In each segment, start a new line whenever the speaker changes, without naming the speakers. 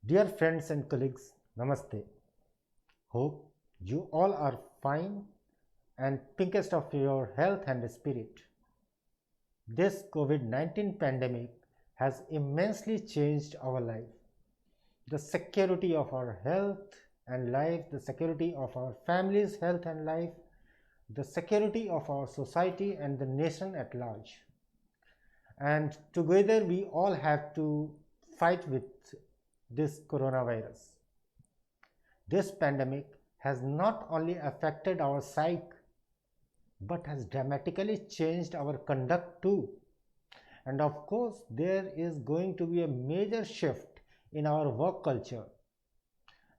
Dear friends and colleagues, Namaste. Hope you all are fine and pinkest of your health and spirit. This COVID 19 pandemic has immensely changed our life. The security of our health and life, the security of our families' health and life, the security of our society and the nation at large. And together we all have to fight with this coronavirus. This pandemic has not only affected our psyche but has dramatically changed our conduct too. And of course, there is going to be a major shift in our work culture.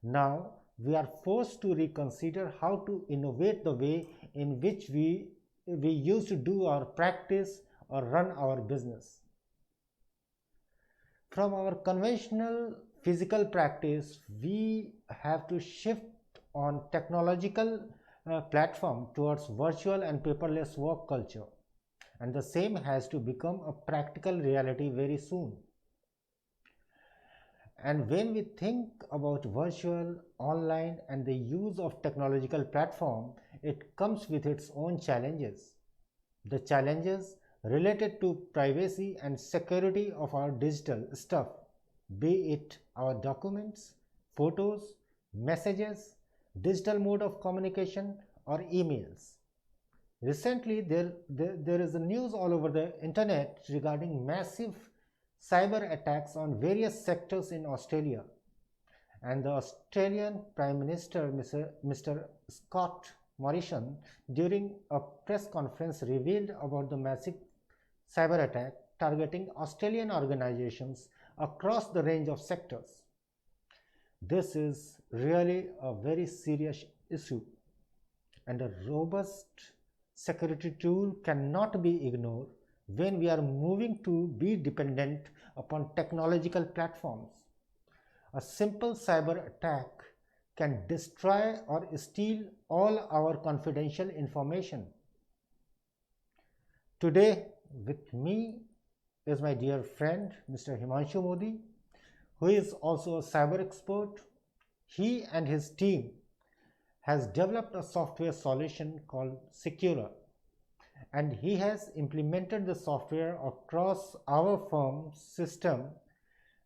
Now, we are forced to reconsider how to innovate the way in which we used to do our practice or run our business. From our conventional physical practice, we have to shift on technological platform towards virtual and paperless work culture, and the same has to become a practical reality very soon. And when we think about virtual, online, and the use of technological platform, it comes with its own challenges. The challenges related to privacy and security of our digital stuff, be it our documents, photos, messages, digital mode of communication, or emails. Recently, there is a news all over the internet regarding massive cyber attacks on various sectors in Australia. And the Australian Prime Minister, Mr. Scott Morrison, during a press conference, revealed about the massive cyber attack targeting Australian organizations across the range of sectors. This is really a very serious issue, and a robust security tool cannot be ignored when we are moving to be dependent upon technological platforms. A simple cyber attack can destroy or steal all our confidential information. Today, with me is my dear friend, Mr. Himanshu Modi, who is also a cyber expert. He and his team has developed a software solution called Secura, and he has implemented the software across our firm's system,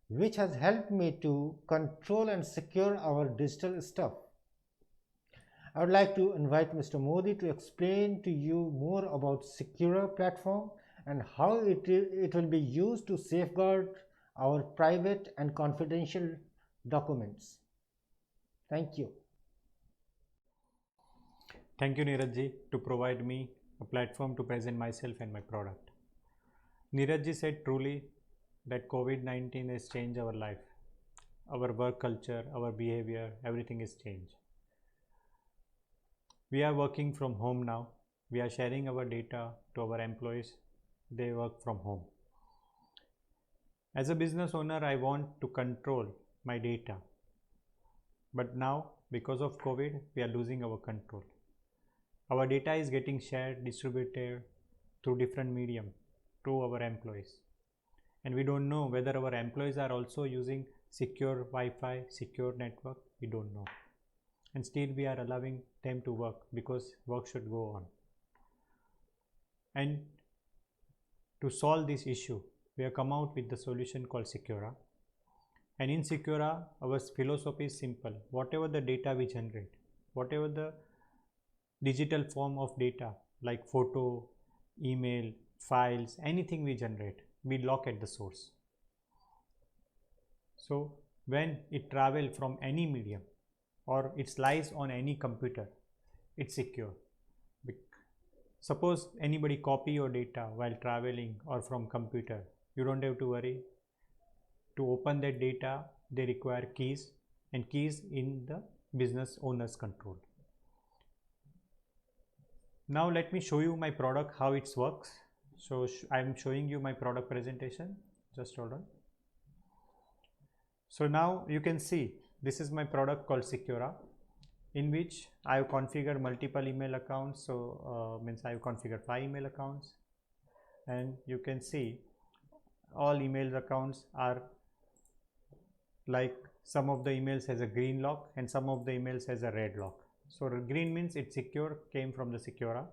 which has helped me to control and secure our digital stuff. I would like to invite Mr. Modi to explain to you more about Secura platform and how it will be used to safeguard our private and confidential documents. Thank you.
Thank you, Neeraj to provide me a platform to present myself and my product. Neeraj said truly that COVID-19 has changed our life, our work culture, our behavior, everything is changed. We are working from home now. We are sharing our data to our employees. They work from home. As a business owner, I want to control my data. But now, because of COVID, we are losing our control. Our data is getting shared, distributed through different medium to our employees. And we don't know whether our employees are also using secure Wi-Fi, secure network. We don't know. And still we are allowing them to work because work should go on. And to solve this issue, we have come out with the solution called Secura. And in Secura, our philosophy is simple. Whatever the data we generate, whatever the digital form of data like photo, email, files, anything we generate, we lock at the source. So when it travels from any medium or it lies on any computer, it's secure. Suppose anybody copy your data while traveling or from computer, you don't have to worry. To open that data, they require keys, and keys in the business owner's control. Now let me show you my product, how it works. So I am showing you my product presentation. Just hold on. So now you can see this is my product called Secura, in which I have configured multiple email accounts. So means I have configured 5 email accounts, and you can see all email accounts are like some of the emails has a green lock and some of the emails has a red lock. So green means it's secure, came from the Secura.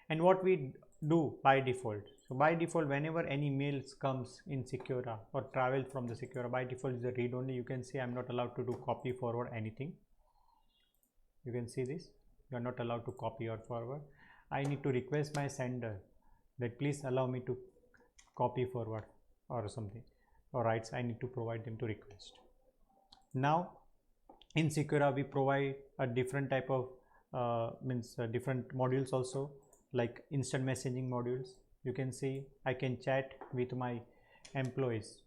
And what we do by default, so by default whenever any mails comes in Secura or travel from the Secura, by default is the read only. You can see I'm not allowed to do copy, forward, anything. You can see this, you are not allowed to copy or forward. I need to request my sender that please allow me to copy, forward or something, or rights I need to provide them to request. Now in Secura we provide a different type of different modules also, like instant messaging modules. You can see I can chat with my employees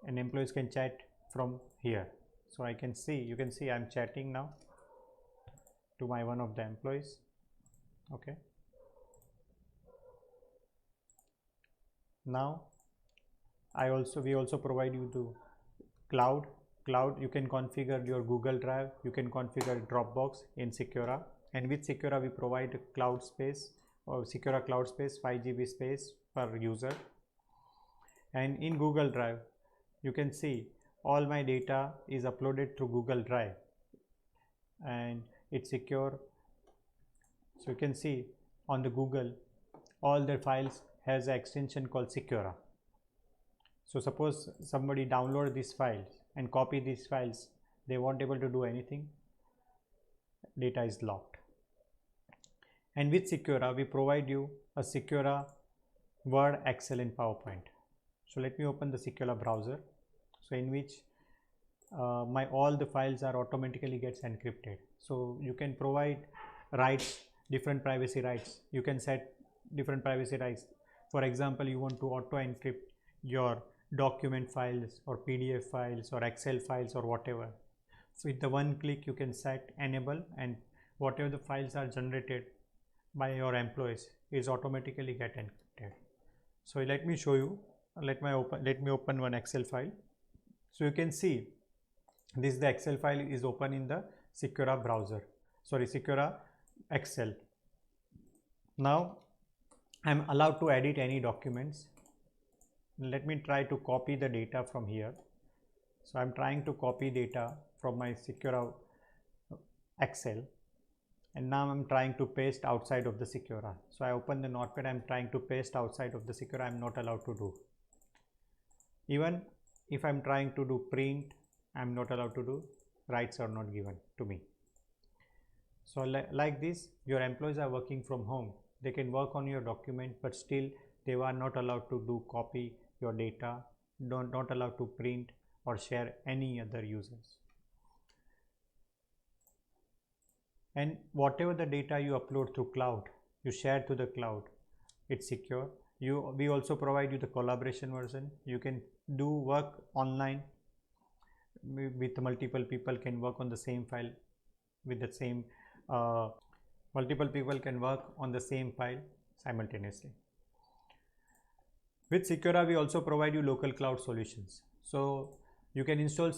and employees can chat from here. So I can see, you can see I'm chatting now to my one of the employees. Okay, now we also provide you the cloud. You can configure your Google Drive, you can configure Dropbox in Secura, and with Secura we provide cloud space or Secura cloud space, 5 GB space per user. And in Google Drive you can see all my data is uploaded through Google Drive and it's secure. So you can see on the Google all the files has an extension called Secura. So suppose somebody download these files and copy these files, they won't able to do anything, data is locked. And with Secura we provide you a Secura Word, Excel and PowerPoint. So let me open the Secura browser, so in which all the files are automatically gets encrypted. So you can provide rights, different privacy rights. You can set different privacy rights. For example, you want to auto encrypt your document files or PDF files or Excel files or whatever. So with the one click you can set enable, and whatever the files are generated by your employees is automatically get encrypted. So let me show you. Let me open one Excel file. So you can see this, the Excel file is open in the Secura browser, sorry, Secura Excel. Now I am allowed to edit any documents. Let me try to copy the data from here. So I am trying to copy data from my Secura Excel, and now I am trying to paste outside of the Secura. So I open the Notepad, I am trying to paste outside of the Secura, I am not allowed to do. Even if I am trying to do print, I am not allowed to do, rights are not given to me. So like this, your employees are working from home, they can work on your document, but still they are not allowed to do copy your data, not allowed to print or share any other users. And whatever the data you upload through cloud, you share to the cloud, it's secure. We also provide you the collaboration version. You can do work online with multiple people can work on the same file with the same multiple people can work on the same file simultaneously. With Secura we also provide you local cloud solutions. So you can install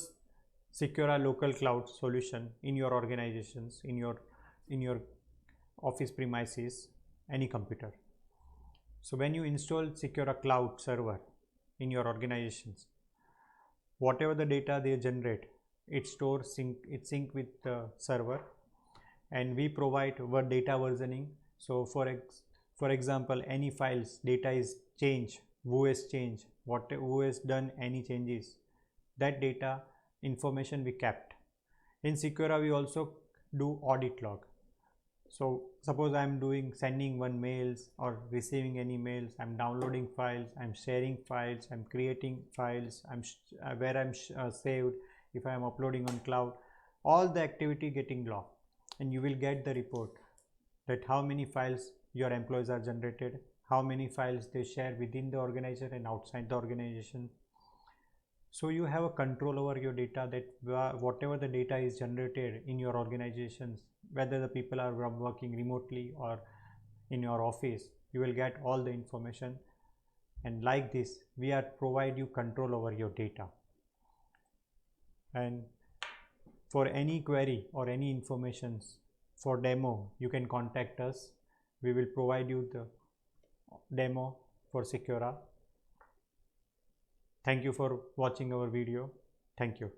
Secura local cloud solution in your organizations, in your office premises, any computer. So when you install Secura cloud server in your organizations, whatever the data they generate, it sync with the server, and we provide data versioning. So for example, any files data is changed, who has changed, who has done any changes, that data information we kept. In Secura we also do audit log. So suppose I am sending one mails or receiving any mails, I am downloading files, I am sharing files, I am creating files, where I am saved, if I am uploading on cloud, all the activity getting logged, and you will get the report that how many files your employees are generated, how many files they share within the organization and outside the organization. So you have a control over your data, that whatever the data is generated in your organizations, whether the people are working remotely or in your office, you will get all the information. And like this, we are provide you control over your data. And for any query or any informations for demo, you can contact us. We will provide you the demo for Secura. Thank you for watching our video. Thank you.